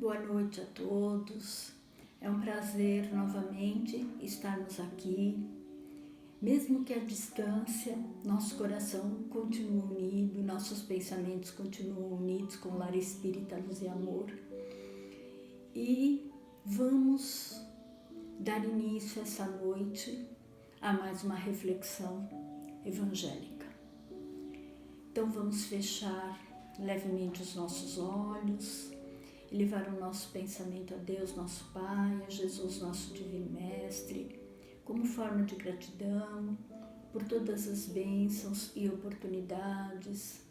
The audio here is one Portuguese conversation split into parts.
Boa noite a todos. É um prazer novamente estarmos aqui. Mesmo que à distância, nosso coração continua unido, nossos pensamentos continuam unidos com o lar espírita, luz e amor. E vamos dar início essa noite a mais uma reflexão evangélica. Então vamos fechar levemente os nossos olhos, elevar o nosso pensamento a Deus, nosso Pai, a Jesus, nosso Divino Mestre, como forma de gratidão por todas as bênçãos e oportunidades,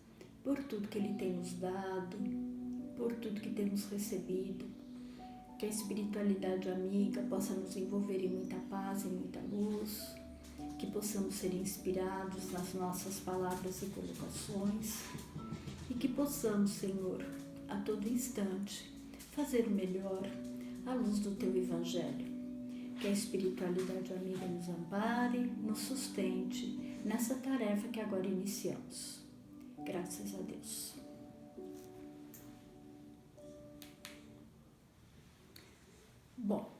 por tudo que Ele tem nos dado, por tudo que temos recebido. Que a espiritualidade amiga possa nos envolver em muita paz e muita luz, que possamos ser inspirados nas nossas palavras e colocações e que possamos, Senhor, a todo instante, fazer o melhor à luz do Teu Evangelho. Que a espiritualidade amiga nos ampare, nos sustente nessa tarefa que agora iniciamos. Graças a Deus. Bom,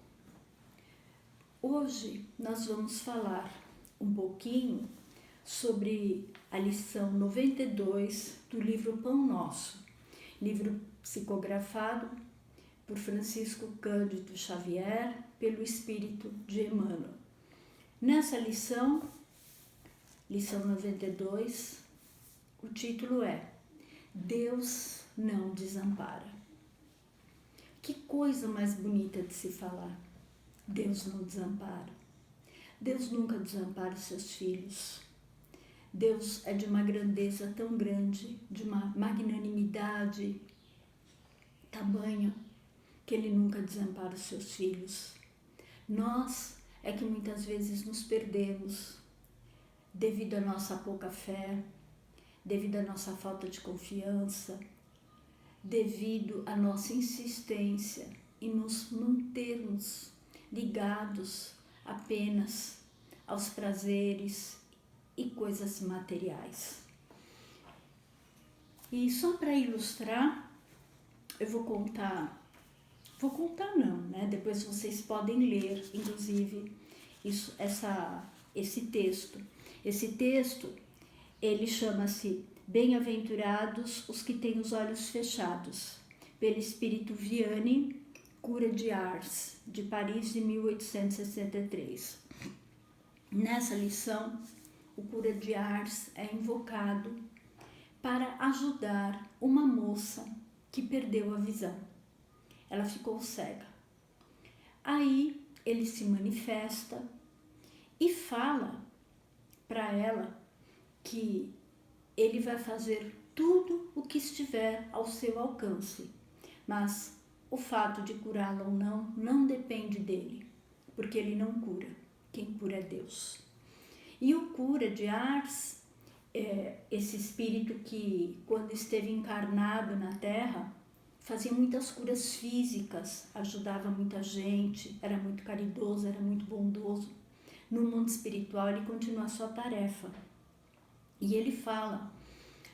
hoje nós vamos falar um pouquinho sobre a lição 92 do livro Pão Nosso, livro psicografado por Francisco Cândido Xavier, pelo Espírito de Emmanuel. Nessa lição 92, o título é Deus não desampara. Que coisa mais bonita de se falar. Deus não desampara. Deus nunca desampara os seus filhos. Deus é de uma grandeza tão grande, de uma magnanimidade tamanha, que Ele nunca desampara os seus filhos. Nós é que muitas vezes nos perdemos devido à nossa pouca fé, devido à nossa falta de confiança, devido à nossa insistência em nos mantermos ligados apenas aos prazeres e coisas materiais. E só para ilustrar, eu vou contar não, né? Depois vocês podem ler, inclusive, esse texto. Esse texto, ele chama-se Bem-aventurados os que têm os olhos fechados, pelo Espírito Vianney, Cura de Ars, de Paris, de 1863. Nessa lição, o Cura de Ars é invocado para ajudar uma moça que perdeu a visão. Ela ficou cega. Aí ele se manifesta e fala para ela que ele vai fazer tudo o que estiver ao seu alcance, mas o fato de curá-la ou não depende dele, porque ele não cura. Quem cura é Deus. E o Cura de Ars, esse espírito que, quando esteve encarnado na Terra, fazia muitas curas físicas, ajudava muita gente, era muito caridoso, era muito bondoso. No mundo espiritual, ele continua a sua tarefa. E ele fala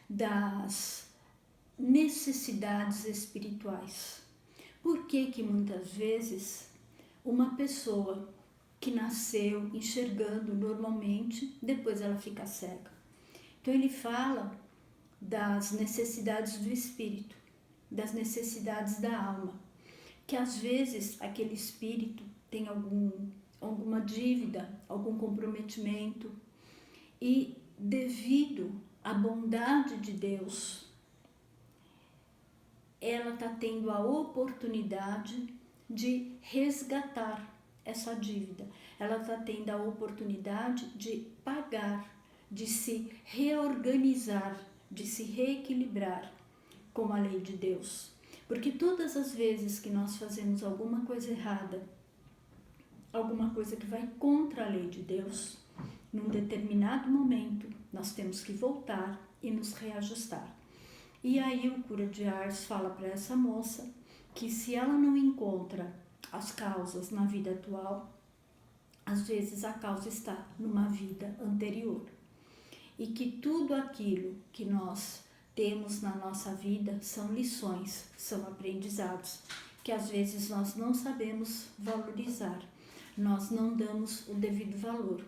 das necessidades espirituais. Por que muitas vezes uma pessoa que nasceu enxergando normalmente, depois ela fica cega? Então ele fala das necessidades do espírito, das necessidades da alma, que às vezes aquele espírito tem alguma dívida, algum comprometimento, e devido à bondade de Deus, ela está tendo a oportunidade de resgatar essa dívida. Ela está tendo a oportunidade de pagar, de se reorganizar, de se reequilibrar com a lei de Deus. Porque todas as vezes que nós fazemos alguma coisa errada, alguma coisa que vai contra a lei de Deus, num determinado momento, nós temos que voltar e nos reajustar. E aí o Cura de Ars fala para essa moça que se ela não encontra as causas na vida atual, às vezes a causa está numa vida anterior. E que tudo aquilo que nós temos na nossa vida são lições, são aprendizados que às vezes nós não sabemos valorizar, nós não damos o devido valor.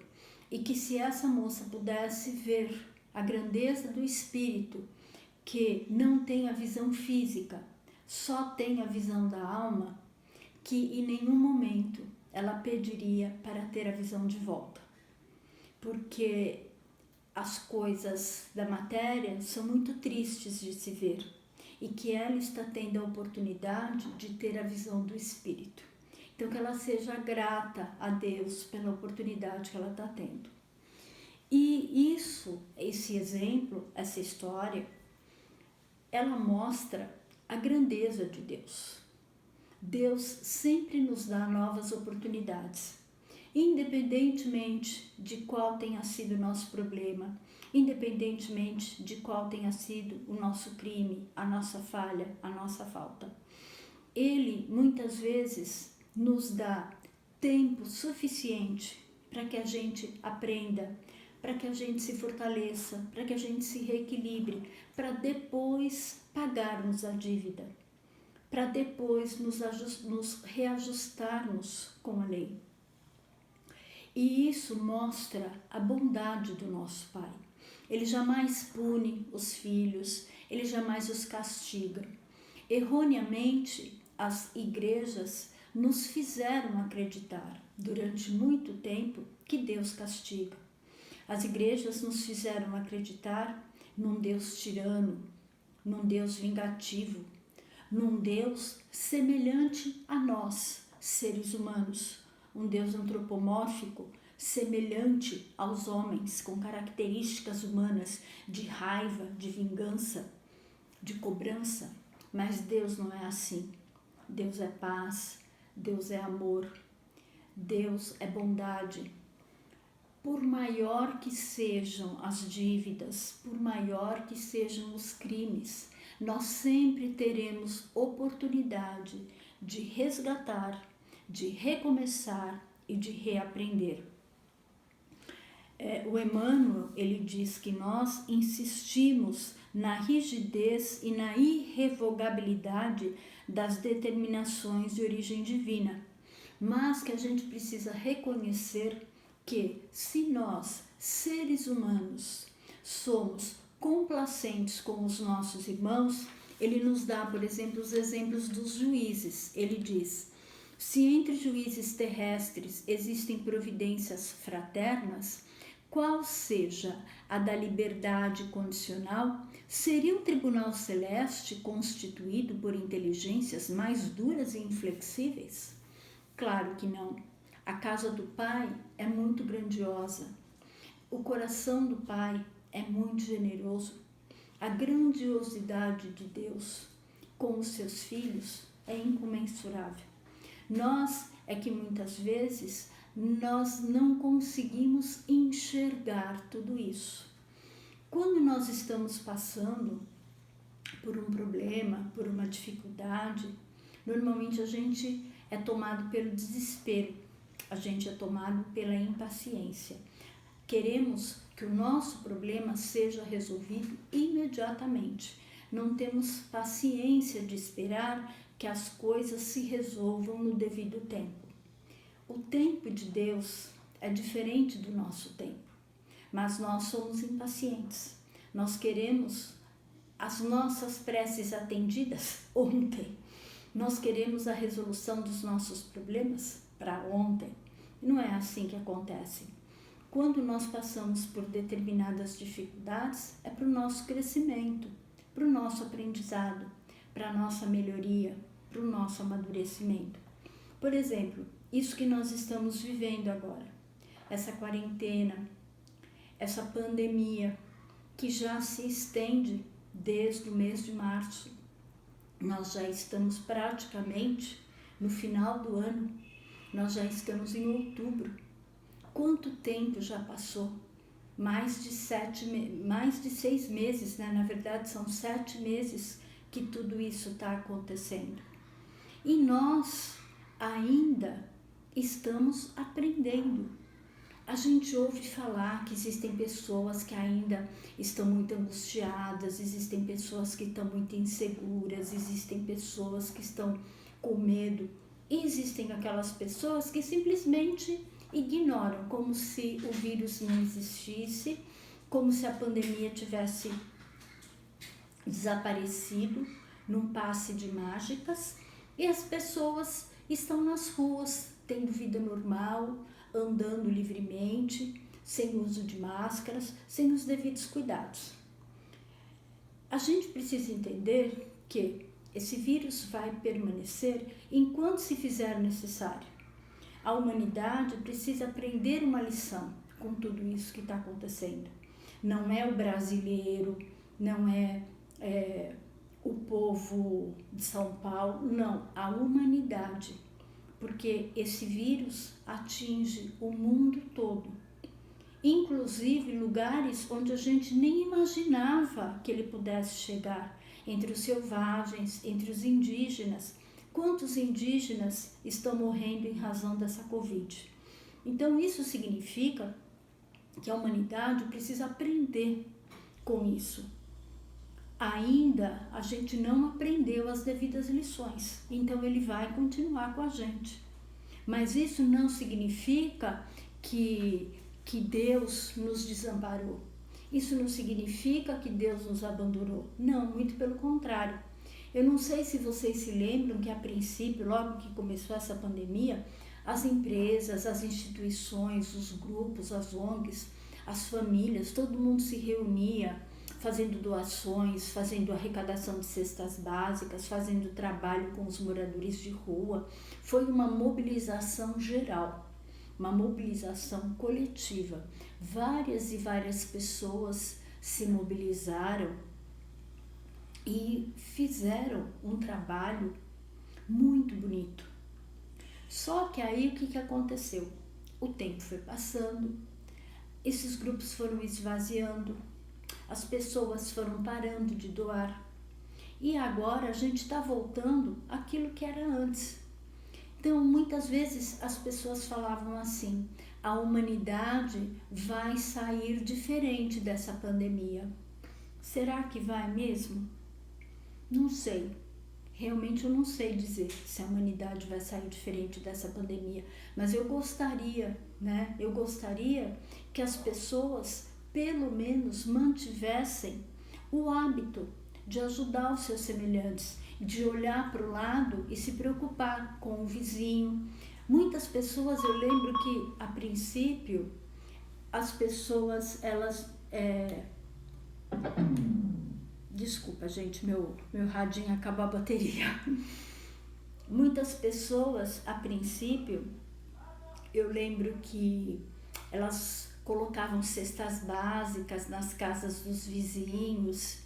E que se essa moça pudesse ver a grandeza do espírito, que não tem a visão física, só tem a visão da alma, que em nenhum momento ela pediria para ter a visão de volta. Porque as coisas da matéria são muito tristes de se ver e que ela está tendo a oportunidade de ter a visão do espírito. Então, que ela seja grata a Deus pela oportunidade que ela está tendo. E isso, esse exemplo, essa história, ela mostra a grandeza de Deus. Deus sempre nos dá novas oportunidades, independentemente de qual tenha sido o nosso problema, independentemente de qual tenha sido o nosso crime, a nossa falha, a nossa falta. Ele, muitas vezes, nos dá tempo suficiente para que a gente aprenda, para que a gente se fortaleça, para que a gente se reequilibre, para depois pagarmos a dívida, para depois nos reajustarmos com a lei. E isso mostra a bondade do nosso Pai. Ele jamais pune os filhos, ele jamais os castiga. Erroneamente, as igrejas nos fizeram acreditar durante muito tempo que Deus castiga. As igrejas nos fizeram acreditar num Deus tirano, num Deus vingativo, num Deus semelhante a nós, seres humanos, um Deus antropomórfico, semelhante aos homens, com características humanas de raiva, de vingança, de cobrança. Mas Deus não é assim. Deus é paz, Deus é amor, Deus é bondade. Por maior que sejam as dívidas, por maior que sejam os crimes, nós sempre teremos oportunidade de resgatar, de recomeçar e de reaprender. O Emmanuel, ele diz que nós insistimos na rigidez e na irrevogabilidade das determinações de origem divina, mas que a gente precisa reconhecer que se nós, seres humanos, somos complacentes com os nossos irmãos, ele nos dá, por exemplo, os exemplos dos juízes. Ele diz: se entre juízes terrestres existem providências fraternas, qual seja a da liberdade condicional, seria o tribunal celeste constituído por inteligências mais duras e inflexíveis? Claro que não. A casa do Pai é muito grandiosa. O coração do Pai é muito generoso. A grandiosidade de Deus com os seus filhos é incomensurável. Nós é que muitas vezes nós não conseguimos enxergar tudo isso. Quando nós estamos passando por um problema, por uma dificuldade, normalmente a gente é tomado pelo desespero, a gente é tomado pela impaciência. Queremos que o nosso problema seja resolvido imediatamente. Não temos paciência de esperar que as coisas se resolvam no devido tempo. O tempo de Deus é diferente do nosso tempo, mas nós somos impacientes. Nós queremos as nossas preces atendidas ontem. Nós queremos a resolução dos nossos problemas para ontem. Não é assim que acontece. Quando nós passamos por determinadas dificuldades, é para o nosso crescimento, para o nosso aprendizado, para a nossa melhoria, para o nosso amadurecimento. Por exemplo, isso que nós estamos vivendo agora, essa quarentena, essa pandemia que já se estende desde o mês de março. Nós já estamos praticamente no final do ano, nós já estamos em outubro. Quanto tempo já passou? Mais de 6 meses, né? Na verdade são 7 meses que tudo isso está acontecendo. E nós ainda estamos aprendendo. A gente ouve falar que existem pessoas que ainda estão muito angustiadas, existem pessoas que estão muito inseguras, existem pessoas que estão com medo. E existem aquelas pessoas que simplesmente ignoram, como se o vírus não existisse, como se a pandemia tivesse desaparecido num passe de mágicas, e as pessoas estão nas ruas, tendo vida normal, andando livremente, sem uso de máscaras, sem os devidos cuidados. A gente precisa entender que esse vírus vai permanecer enquanto se fizer necessário. A humanidade precisa aprender uma lição com tudo isso que está acontecendo. Não é o brasileiro, não é o povo de São Paulo, não, a humanidade, porque esse vírus atinge o mundo todo, inclusive lugares onde a gente nem imaginava que ele pudesse chegar, entre os selvagens, entre os indígenas. Quantos indígenas estão morrendo em razão dessa Covid? Então isso significa que a humanidade precisa aprender com isso. Ainda a gente não aprendeu as devidas lições, então ele vai continuar com a gente. Mas isso não significa que Deus nos desamparou. Isso não significa que Deus nos abandonou. Não, muito pelo contrário. Eu não sei se vocês se lembram que a princípio, logo que começou essa pandemia, as empresas, as instituições, os grupos, as ONGs, as famílias, todo mundo se reunia fazendo doações, fazendo arrecadação de cestas básicas, fazendo trabalho com os moradores de rua. Foi uma mobilização geral, uma mobilização coletiva. Várias e várias pessoas se mobilizaram e fizeram um trabalho muito bonito. Só que aí o que aconteceu? O tempo foi passando, esses grupos foram esvaziando, as pessoas foram parando de doar e agora a gente está voltando àquilo que era antes. Então, muitas vezes as pessoas falavam assim: a humanidade vai sair diferente dessa pandemia. Será que vai mesmo? Não sei. Realmente eu não sei dizer se a humanidade vai sair diferente dessa pandemia, mas eu gostaria, né? Eu gostaria que as pessoas pelo menos mantivessem o hábito de ajudar os seus semelhantes, de olhar para o lado e se preocupar com o vizinho. Muitas pessoas, eu lembro que a princípio as pessoas, elas... Desculpa, gente, meu radinho acabou a bateria. Muitas pessoas, a princípio, eu lembro que elas colocavam cestas básicas nas casas dos vizinhos,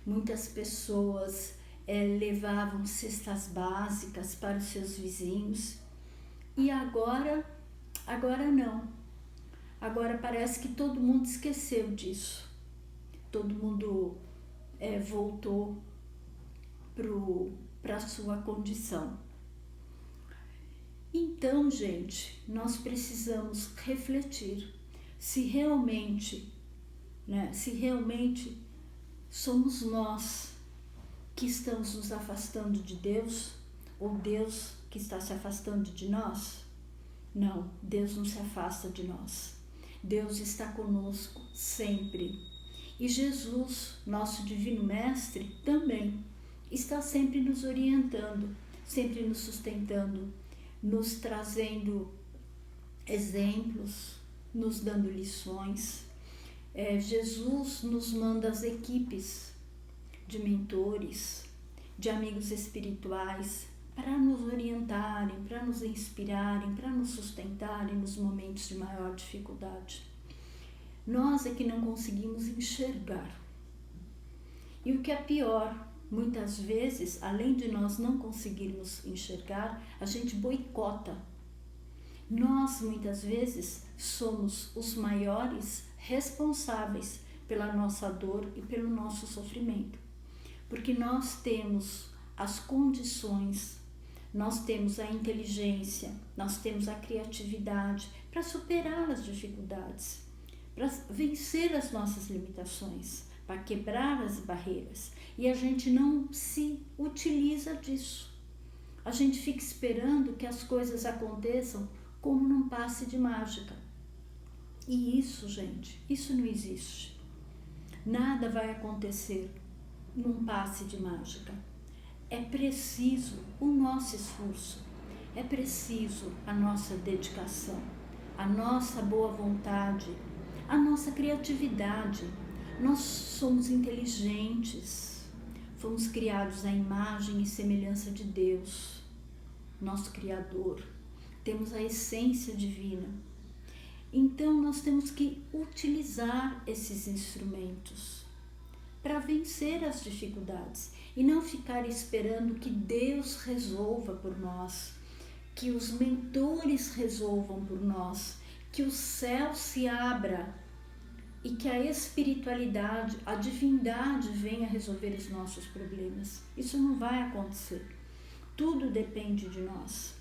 muitas pessoas levavam cestas básicas para os seus vizinhos, e agora não. Agora parece que todo mundo esqueceu disso, todo mundo voltou para a sua condição. Então, gente, nós precisamos refletir se realmente somos nós que estamos nos afastando de Deus ou Deus que está se afastando de nós. Não, Deus não se afasta de nós. Deus está conosco sempre. E Jesus, nosso Divino Mestre, também está sempre nos orientando, sempre nos sustentando, nos trazendo exemplos, nos dando lições. Jesus nos manda as equipes de mentores, de amigos espirituais, para nos orientarem, para nos inspirarem, para nos sustentarem nos momentos de maior dificuldade. Nós é que não conseguimos enxergar. E o que é pior, muitas vezes, além de nós não conseguirmos enxergar, a gente boicota. Nós, muitas vezes, somos os maiores responsáveis pela nossa dor e pelo nosso sofrimento. Porque nós temos as condições, nós temos a inteligência, nós temos a criatividade para superar as dificuldades, para vencer as nossas limitações, para quebrar as barreiras. E a gente não se utiliza disso. A gente fica esperando que as coisas aconteçam como num passe de mágica. E isso, gente, isso não existe. Nada vai acontecer num passe de mágica. É preciso o nosso esforço, é preciso a nossa dedicação, a nossa boa vontade, a nossa criatividade. Nós somos inteligentes, fomos criados à imagem e semelhança de Deus, nosso Criador. Temos a essência divina. Então nós temos que utilizar esses instrumentos para vencer as dificuldades e não ficar esperando que Deus resolva por nós, que os mentores resolvam por nós, que o céu se abra e que a espiritualidade, a divindade venha resolver os nossos problemas. Isso não vai acontecer. Tudo depende de nós.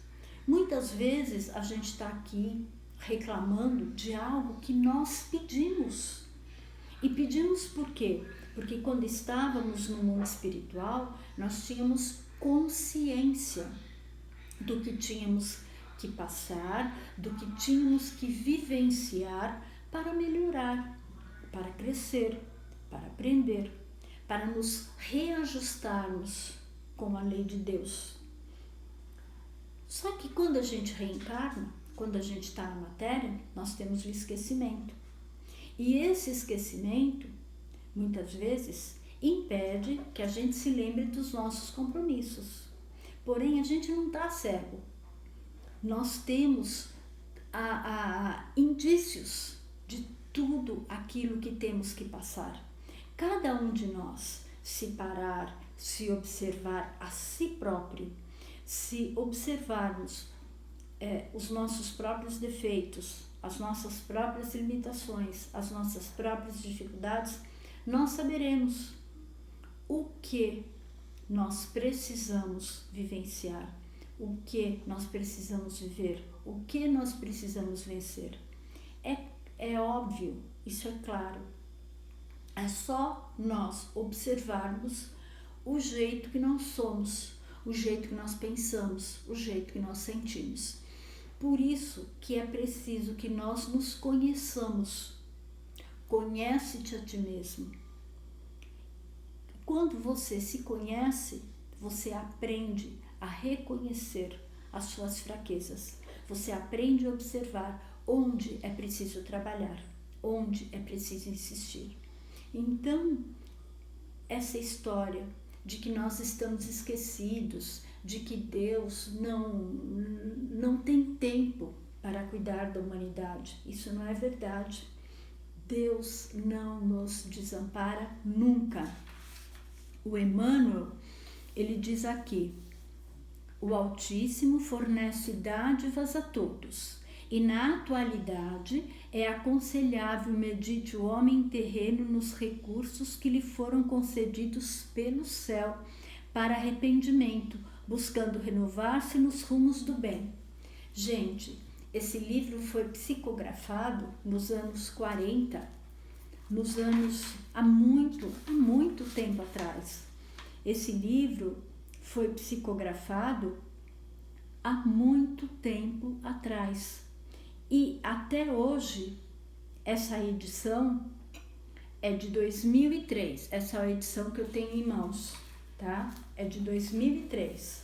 Muitas vezes a gente está aqui reclamando de algo que nós pedimos. E pedimos por quê? Porque quando estávamos no mundo espiritual, nós tínhamos consciência do que tínhamos que passar, do que tínhamos que vivenciar para melhorar, para crescer, para aprender, para nos reajustarmos com a lei de Deus. Só que quando a gente reencarna, quando a gente está na matéria, nós temos o esquecimento. E esse esquecimento, muitas vezes, impede que a gente se lembre dos nossos compromissos. Porém, a gente não está cego. Nós temos indícios de tudo aquilo que temos que passar. Cada um de nós, se parar, se observar a si próprio, se observarmos os nossos próprios defeitos, as nossas próprias limitações, as nossas próprias dificuldades, nós saberemos o que nós precisamos vivenciar, o que nós precisamos viver, o que nós precisamos vencer. É óbvio, isso é claro. É só nós observarmos o jeito que nós somos, o jeito que nós pensamos, o jeito que nós sentimos. Por isso que é preciso que nós nos conheçamos. Conhece-te a ti mesmo. Quando você se conhece, você aprende a reconhecer as suas fraquezas. Você aprende a observar onde é preciso trabalhar, onde é preciso insistir. Então, essa história de que nós estamos esquecidos, de que Deus não tem tempo para cuidar da humanidade, isso não é verdade. Deus não nos desampara nunca. O Emmanuel, ele diz aqui: o Altíssimo fornece dádivas a todos, e na atualidade é aconselhável medite o homem terreno nos recursos que lhe foram concedidos pelo céu para arrependimento, buscando renovar-se nos rumos do bem. Gente, esse livro foi psicografado nos anos 40, há muito tempo atrás. Esse livro foi psicografado há muito tempo atrás. E até hoje, essa edição é de 2003, essa é a edição que eu tenho em mãos, tá? É de 2003.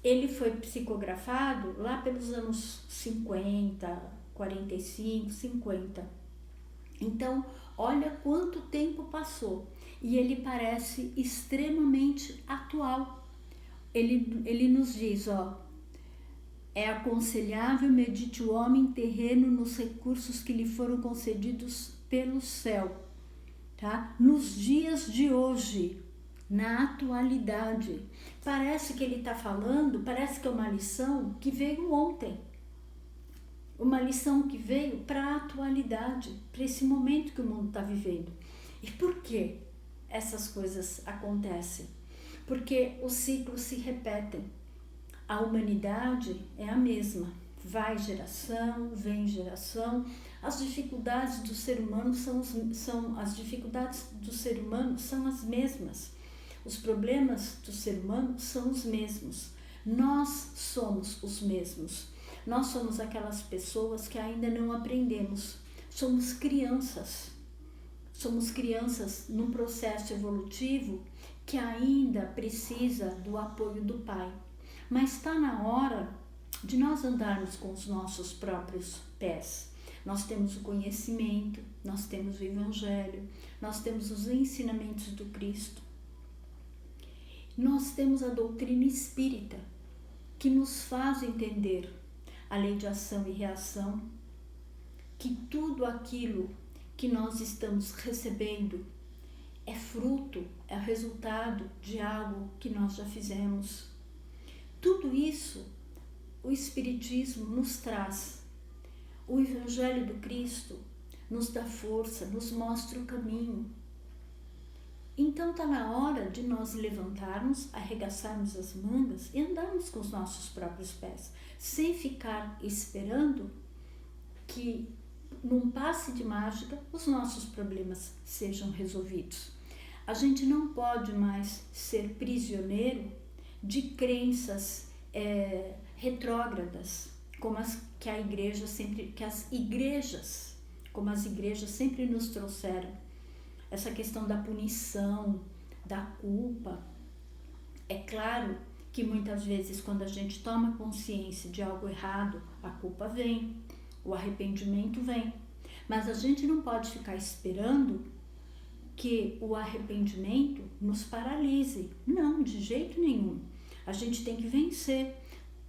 Ele foi psicografado lá pelos anos 50, 45, 50. Então, olha quanto tempo passou. E ele parece extremamente atual. Ele nos diz, é aconselhável medite o homem terreno nos recursos que lhe foram concedidos pelo céu, tá? Nos dias de hoje, na atualidade. Parece que ele está falando, parece que é uma lição que veio ontem. Uma lição que veio para a atualidade, para esse momento que o mundo está vivendo. E por que essas coisas acontecem? Porque os ciclos se repetem. A humanidade é a mesma. Vai geração, vem geração. As dificuldades do ser humano são as mesmas. Os problemas do ser humano são os mesmos. Nós somos os mesmos. Nós somos aquelas pessoas que ainda não aprendemos. Somos crianças. Somos crianças num processo evolutivo que ainda precisa do apoio do Pai. Mas está na hora de nós andarmos com os nossos próprios pés. Nós temos o conhecimento, nós temos o Evangelho, nós temos os ensinamentos do Cristo. Nós temos a doutrina espírita, que nos faz entender a lei de ação e reação, que tudo aquilo que nós estamos recebendo é fruto, é resultado de algo que nós já fizemos. Tudo isso o Espiritismo nos traz. O Evangelho do Cristo nos dá força, nos mostra o caminho. Então está na hora de nós levantarmos, arregaçarmos as mangas e andarmos com os nossos próprios pés, sem ficar esperando que num passe de mágica os nossos problemas sejam resolvidos. A gente não pode mais ser prisioneiro de crenças retrógradas, como as igrejas sempre nos trouxeram. Essa questão da punição, da culpa. É claro que muitas vezes quando a gente toma consciência de algo errado, a culpa vem, o arrependimento vem. Mas a gente não pode ficar esperando que o arrependimento nos paralise. Não, de jeito nenhum. A gente tem que vencer.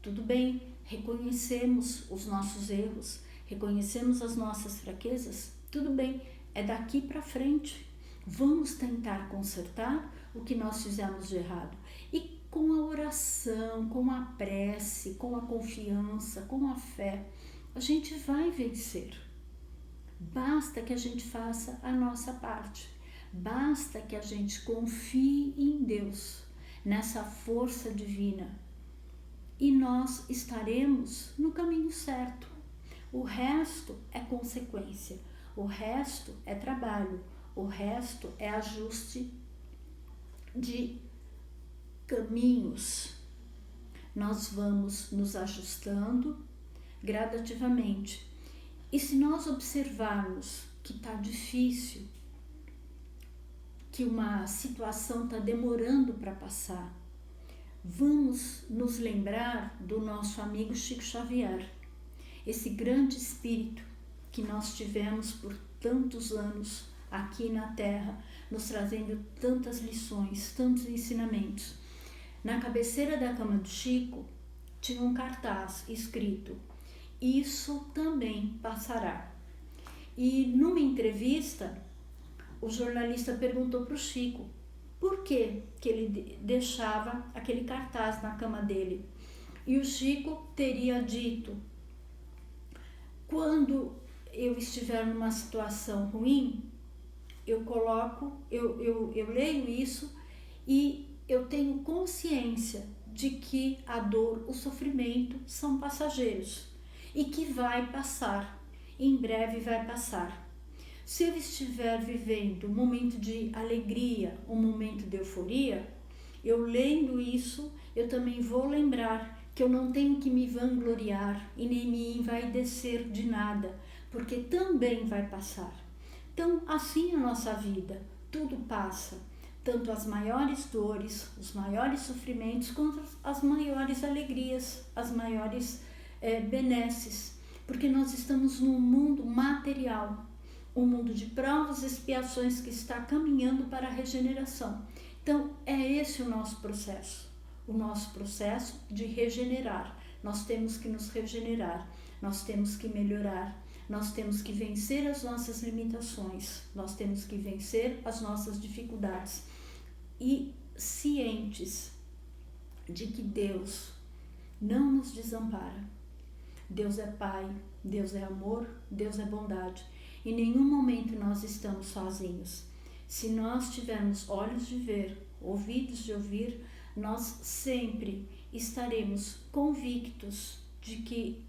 Tudo bem, reconhecemos os nossos erros, reconhecemos as nossas fraquezas, tudo bem, é daqui para frente. Vamos tentar consertar o que nós fizemos de errado. E com a oração, com a prece, com a confiança, com a fé, a gente vai vencer. Basta que a gente faça a nossa parte. Basta que a gente confie em Deus, nessa força divina. E nós estaremos no caminho certo. O resto é consequência. O resto é trabalho. O resto é ajuste de caminhos. Nós vamos nos ajustando gradativamente. E se nós observarmos que está difícil, que uma situação está demorando para passar, vamos nos lembrar do nosso amigo Chico Xavier, esse grande espírito que nós tivemos por tantos anos aqui na Terra, nos trazendo tantas lições, tantos ensinamentos. Na cabeceira da cama do Chico tinha um cartaz escrito: "Isso também passará". E numa entrevista, o jornalista perguntou para o Chico por que ele deixava aquele cartaz na cama dele. E o Chico teria dito: quando eu estiver numa situação ruim, eu leio isso e eu tenho consciência de que a dor, o sofrimento são passageiros e que vai passar, em breve vai passar. Se eu estiver vivendo um momento de alegria, um momento de euforia, eu lendo isso, eu também vou lembrar que eu não tenho que me vangloriar e nem me envaidecer de nada, porque também vai passar. Então, assim é a nossa vida, tudo passa, tanto as maiores dores, os maiores sofrimentos, quanto as maiores alegrias, as maiores benesses, porque nós estamos num mundo material, um mundo de provas e expiações que está caminhando para a regeneração. Então, é esse o nosso processo de regenerar. Nós temos que nos regenerar, nós temos que melhorar, nós temos que vencer as nossas limitações, nós temos que vencer as nossas dificuldades e cientes de que Deus não nos desampara. Deus é Pai, Deus é amor, Deus é bondade. Em nenhum momento nós estamos sozinhos. Se nós tivermos olhos de ver, ouvidos de ouvir, nós sempre estaremos convictos de que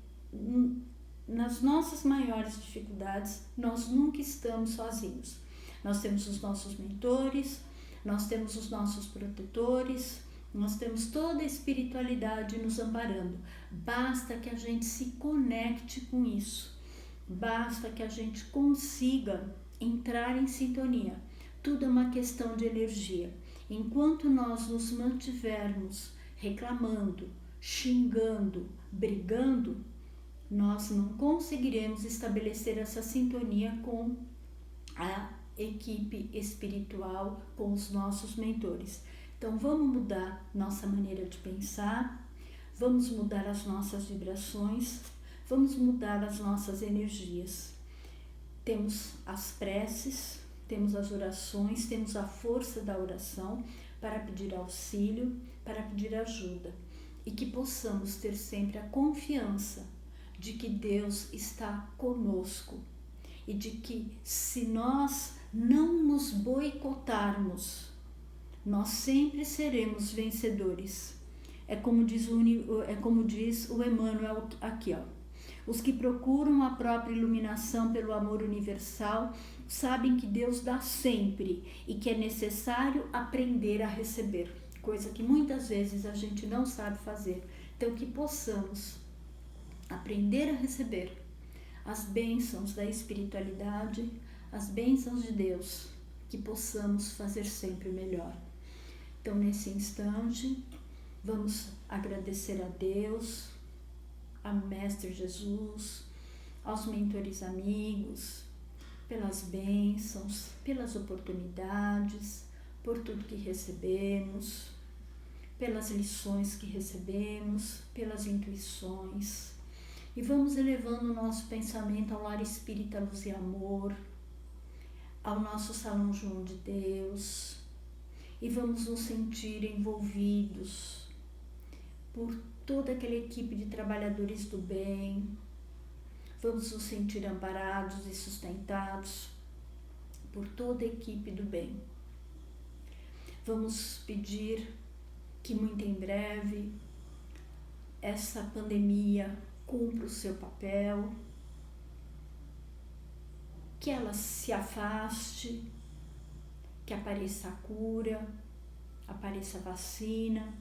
nas nossas maiores dificuldades nós nunca estamos sozinhos. Nós temos os nossos mentores, nós temos os nossos protetores, Nós temos toda a espiritualidade nos amparando. Basta que a gente se conecte com isso. Basta que a gente consiga entrar em sintonia. Tudo é uma questão de energia. Enquanto nós nos mantivermos reclamando, xingando, brigando, nós não conseguiremos estabelecer essa sintonia com a equipe espiritual, com os nossos mentores. Então vamos mudar nossa maneira de pensar, vamos mudar as nossas vibrações, vamos mudar as nossas energias. Temos as preces, temos as orações, temos a força da oração para pedir auxílio, para pedir ajuda, e que possamos ter sempre a confiança de que Deus está conosco e de que, se nós não nos boicotarmos, nós sempre seremos vencedores. É como diz o Emmanuel aqui, ó. Os que procuram a própria iluminação pelo amor universal sabem que Deus dá sempre e que é necessário aprender a receber, coisa que muitas vezes a gente não sabe fazer. Então, que possamos aprender a receber as bênçãos da espiritualidade, as bênçãos de Deus, que possamos fazer sempre o melhor. Então, nesse instante, vamos agradecer a Deus, ao Mestre Jesus, aos mentores amigos, pelas bênçãos, pelas oportunidades, por tudo que recebemos, pelas lições que recebemos, pelas intuições. E vamos elevando o nosso pensamento ao lar espírita Luz e Amor, ao nosso Salão João de Deus, e vamos nos sentir envolvidos por toda aquela equipe de trabalhadores do bem. Vamos nos sentir amparados e sustentados por toda a equipe do bem. Vamos pedir que muito em breve essa pandemia cumpra o seu papel, que ela se afaste, que apareça a cura, apareça a vacina,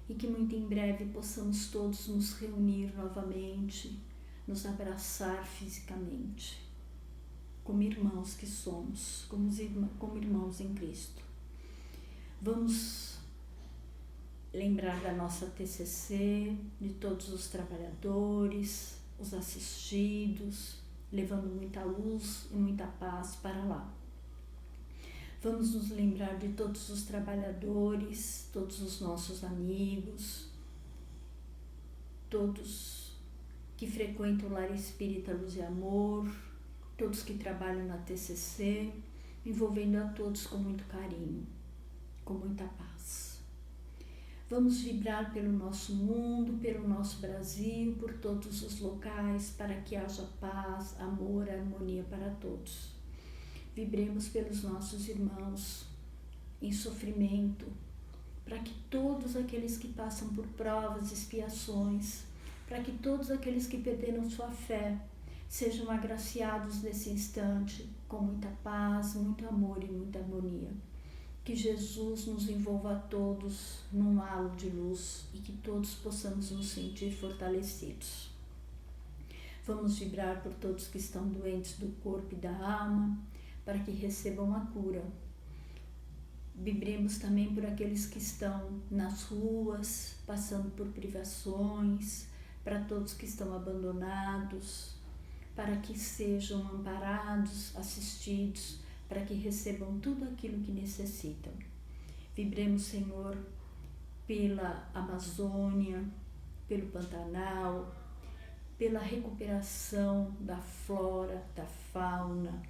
e que muito em breve possamos todos nos reunir novamente, nos abraçar fisicamente, como irmãos que somos, como irmãos em Cristo. Vamos lembrar da nossa TCC, de todos os trabalhadores, os assistidos, levando muita luz e muita paz para lá. Vamos nos lembrar de todos os trabalhadores, todos os nossos amigos, todos que frequentam o Lar Espírita Luz e Amor, todos que trabalham na TCC, envolvendo a todos com muito carinho, com muita paz. Vamos vibrar pelo nosso mundo, pelo nosso Brasil, por todos os locais, para que haja paz, amor, harmonia para todos. Vibremos pelos nossos irmãos em sofrimento, para que todos aqueles que passam por provas, expiações, para que todos aqueles que perderam sua fé sejam agraciados nesse instante com muita paz, muito amor e muita harmonia. Que Jesus nos envolva a todos num halo de luz e que todos possamos nos sentir fortalecidos. Vamos vibrar por todos que estão doentes do corpo e da alma, para que recebam a cura. Vibremos também por aqueles que estão nas ruas, passando por privações, para todos que estão abandonados, para que sejam amparados, assistidos, para que recebam tudo aquilo que necessitam. Vibremos, Senhor, pela Amazônia, pelo Pantanal, pela recuperação da flora, da fauna,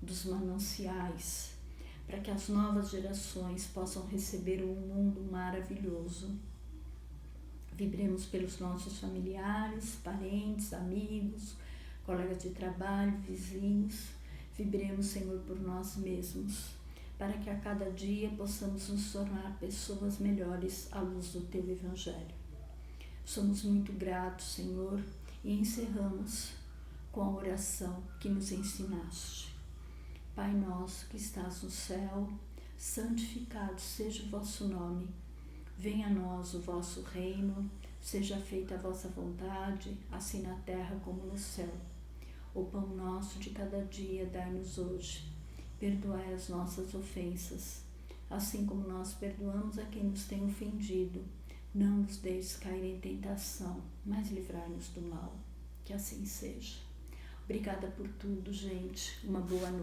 dos mananciais, para que as novas gerações possam receber um mundo maravilhoso. Vibremos pelos nossos familiares, parentes, amigos, colegas de trabalho, vizinhos. Vibremos, Senhor, por nós mesmos, para que a cada dia possamos nos tornar pessoas melhores à luz do Teu Evangelho. Somos muito gratos, Senhor, e encerramos com a oração que nos ensinaste. Pai nosso que estás no céu, santificado seja o vosso nome. Venha a nós o vosso reino, seja feita a vossa vontade, assim na terra como no céu. O pão nosso de cada dia dai-nos hoje. Perdoai as nossas ofensas, assim como nós perdoamos a quem nos tem ofendido. Não nos deixes cair em tentação, mas livrai-nos do mal. Que assim seja. Obrigada por tudo, gente. Uma boa noite.